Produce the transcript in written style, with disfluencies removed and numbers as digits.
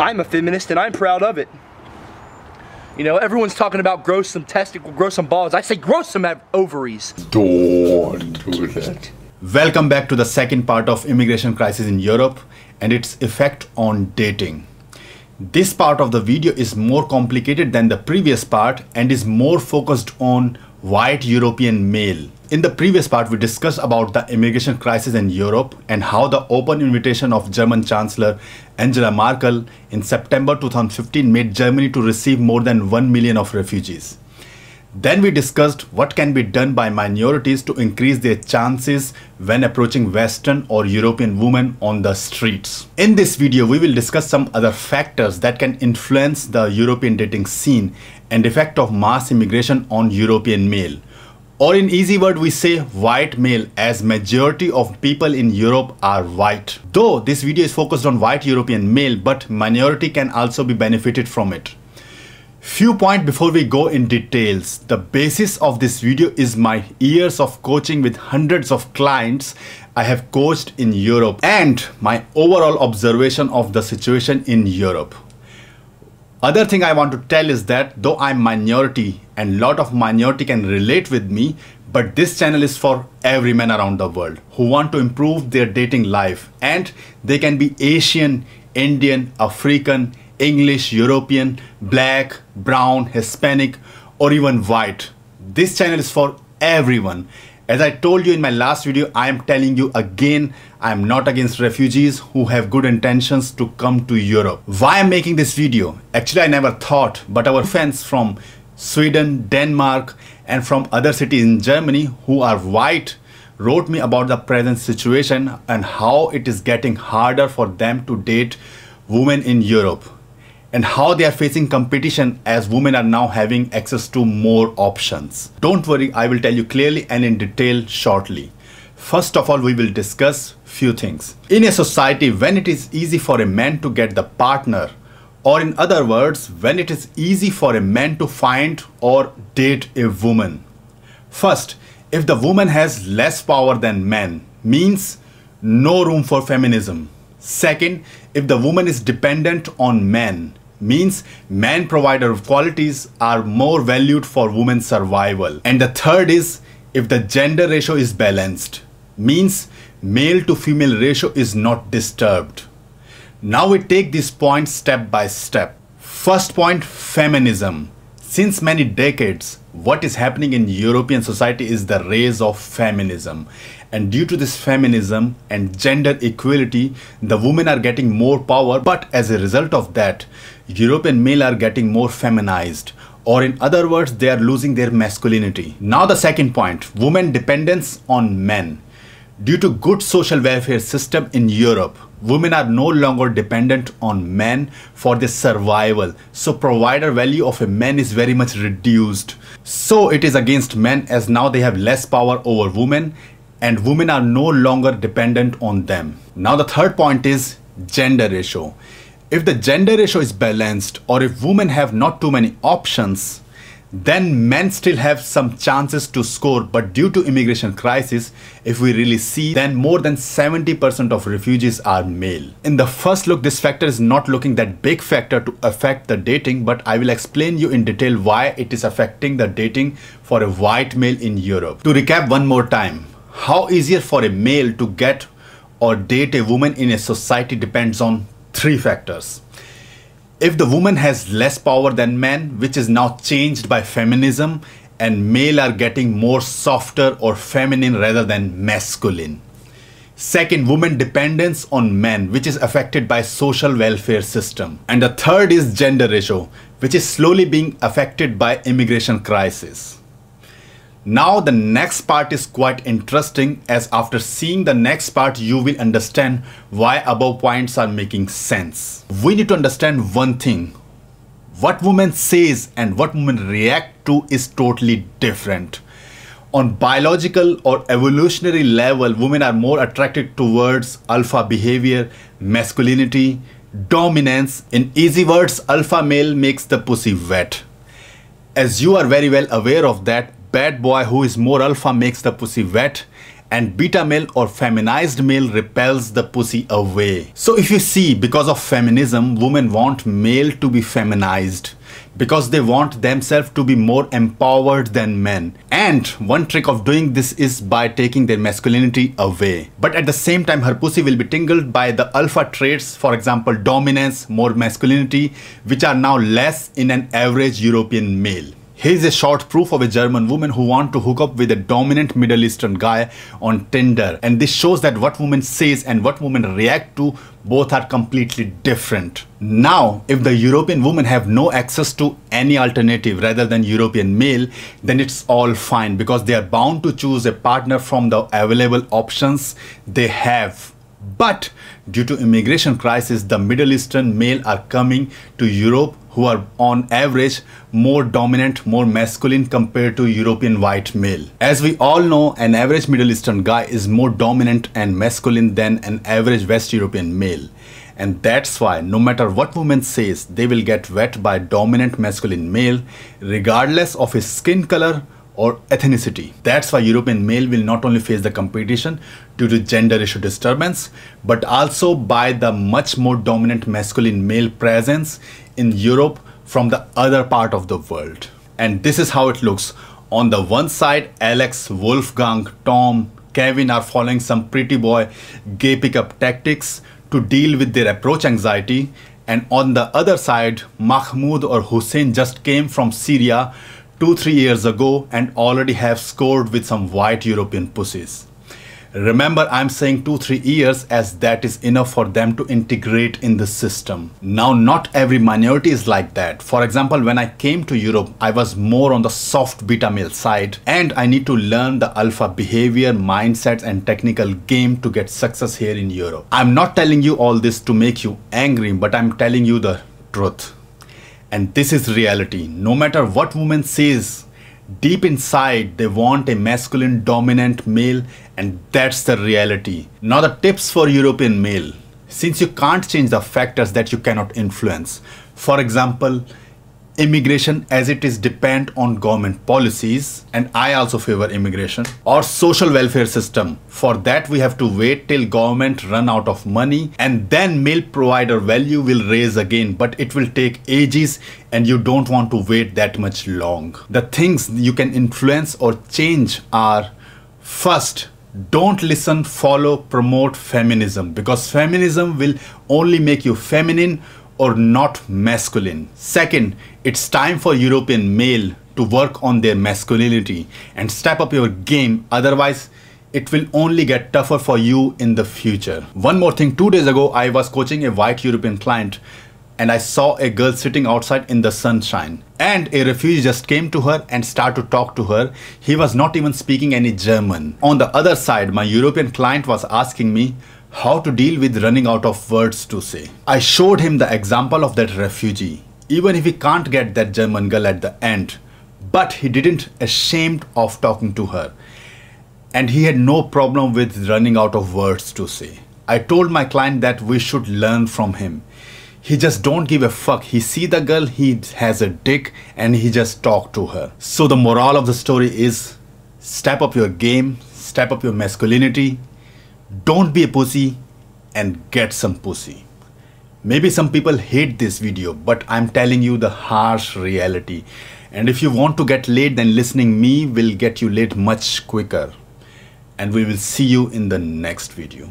I'm a feminist and I'm proud of it. You know, everyone's talking about grow some testicles, grow some balls. I say grow some ovaries. Don't do that. Welcome back to the second part of immigration crisis in Europe and its effect on dating. This part of the video is more complicated than the previous part and is more focused on white European male. In the previous part, we discussed about the immigration crisis in Europe and how the open invitation of German Chancellor Angela Merkel in September 2015 made Germany to receive more than 1 million of refugees. Then we discussed what can be done by minorities to increase their chances when approaching Western or European women on the streets. In this video, we will discuss some other factors that can influence the European dating scene and effect of mass immigration on European male. Or in easy word, we say white male, as majority of people in Europe are white. Though this video is focused on white European male, but minority can also be benefited from it. Few points before we go in details. The basis of this video is my years of coaching with hundreds of clients I have coached in Europe and my overall observation of the situation in Europe. Other thing I want to tell is that though I'm minority and lot of minority can relate with me, but this channel is for every man around the world who want to improve their dating life, and they can be Asian, Indian, African, English, European, black, brown, Hispanic, or even white. This channel is for everyone. As I told you in my last video, I am telling you again, I am not against refugees who have good intentions to come to Europe. Why I'm making this video? Actually, I never thought, but our friends from Sweden, Denmark, and from other cities in Germany who are white wrote me about the present situation and how it is getting harder for them to date women in Europe, and how they are facing competition as women are now having access to more options. Don't worry, I will tell you clearly and in detail shortly. First of all, we will discuss few things. In a society, when it is easy for a man to get the partner, or in other words, when it is easy for a man to find or date a woman. First, if the woman has less power than men, means no room for feminism. Second, if the woman is dependent on men, means man-provider qualities are more valued for women's survival. And the third is if the gender ratio is balanced, means male to female ratio is not disturbed. Now we take these points step by step. First point, feminism. Since many decades, what is happening in European society is the rise of feminism. And due to this feminism and gender equality, the women are getting more power, but as a result of that, European male are getting more feminized, or in other words, they are losing their masculinity. Now the second point, women dependence on men. Due to good social welfare system in Europe, women are no longer dependent on men for their survival. So provider value of a man is very much reduced. So it is against men, as now they have less power over women and women are no longer dependent on them. Now the third point is gender ratio. If the gender ratio is balanced, or if women have not too many options, then men still have some chances to score. But due to immigration crisis, if we really see, then more than 70% of refugees are male. In the first look, this factor is not looking that big factor to affect the dating, but I will explain you in detail why it is affecting the dating for a white male in Europe. To recap one more time, how easier for a male to get or date a woman in a society depends on three factors. If the woman has less power than men, which is now changed by feminism, and male are getting more softer or feminine rather than masculine. Second, woman dependence on men, which is affected by social welfare system. And the third is gender ratio, which is slowly being affected by immigration crisis. Now the next part is quite interesting, as after seeing the next part you will understand why above points are making sense. We need to understand one thing. What women says and what women react to is totally different. On biological or evolutionary level, women are more attracted towards alpha behavior, masculinity, dominance. In easy words, alpha male makes the pussy wet. As you are very well aware of that, bad boy who is more alpha makes the pussy wet, and beta male or feminized male repels the pussy away. So if you see, because of feminism, women want male to be feminized because they want themselves to be more empowered than men. And one trick of doing this is by taking their masculinity away. But at the same time, her pussy will be tingled by the alpha traits, for example, dominance, more masculinity, which are now less in an average European male. Here is a short proof of a German woman who wants to hook up with a dominant Middle Eastern guy on Tinder. And this shows that what women says and what women react to both are completely different. Now, if the European women have no access to any alternative rather than European male, then it's all fine because they are bound to choose a partner from the available options they have. But due to immigration crisis, the Middle Eastern male are coming to Europe who are on average more dominant, more masculine compared to European white male. As we all know, an average Middle Eastern guy is more dominant and masculine than an average West European male. And that's why no matter what woman says, they will get wet by dominant masculine male regardless of his skin color or ethnicity. That's why European male will not only face the competition due to gender issue disturbance, but also by the much more dominant masculine male presence in Europe from the other part of the world. And this is how it looks. On the one side, Alex, Wolfgang, Tom, Kevin are following some pretty boy gay pickup tactics to deal with their approach anxiety. And on the other side, Mahmoud or Hussein just came from Syria 2-3 years ago and already have scored with some white European pussies. Remember, I'm saying 2-3 years as that is enough for them to integrate in the system. Now, not every minority is like that. For example, when I came to Europe, I was more on the soft beta male side and I need to learn the alpha behavior, mindsets and technical game to get success here in Europe. I'm not telling you all this to make you angry, but I'm telling you the truth. And this is reality. No matter what woman says, deep inside they want a masculine dominant male, and that's the reality. Now the tips for European male. Since you can't change the factors that you cannot influence, for example, immigration as it is depend on government policies, and I also favor immigration, or social welfare system. For that we have to wait till government run out of money and then male provider value will raise again, but it will take ages and you don't want to wait that much long. The things you can influence or change are: first, don't listen, follow, promote feminism, because feminism will only make you feminine or not masculine. Second, it's time for European male to work on their masculinity and step up your game, otherwise it will only get tougher for you in the future. One more thing, 2 days ago I was coaching a white European client and I saw a girl sitting outside in the sunshine and a refugee just came to her and started to talk to her. He was not even speaking any German. On the other side, my European client was asking me how to deal with running out of words to say. I showed him the example of that refugee, even if he can't get that German girl at the end, but he didn't ashamed of talking to her and he had no problem with running out of words to say. I told my client that we should learn from him. He just don't give a fuck. He see the girl, he has a dick and he just talk to her. So the moral of the story is step up your game, step up your masculinity, don't be a pussy and get some pussy. Maybe some people hate this video, but I'm telling you the harsh reality. And if you want to get laid, then listening me will get you laid much quicker. And we will see you in the next video.